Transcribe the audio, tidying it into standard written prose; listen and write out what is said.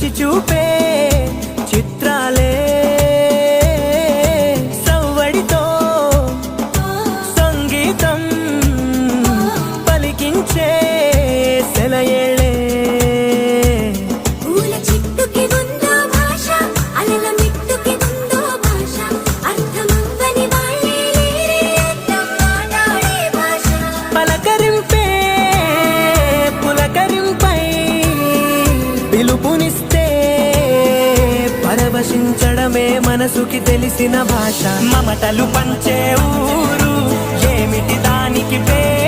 రుచి చూపే చిత్రాలే సవ్వడితో సంగీతం పలికించే సెలయేళే పలకరింపే పులకరింపై పిలుపునిస్తే పరవశించడమే మనసుకి తెలిసిన భాష మమతలు పంచే ఊరు ఏమిటి దానికి పేరు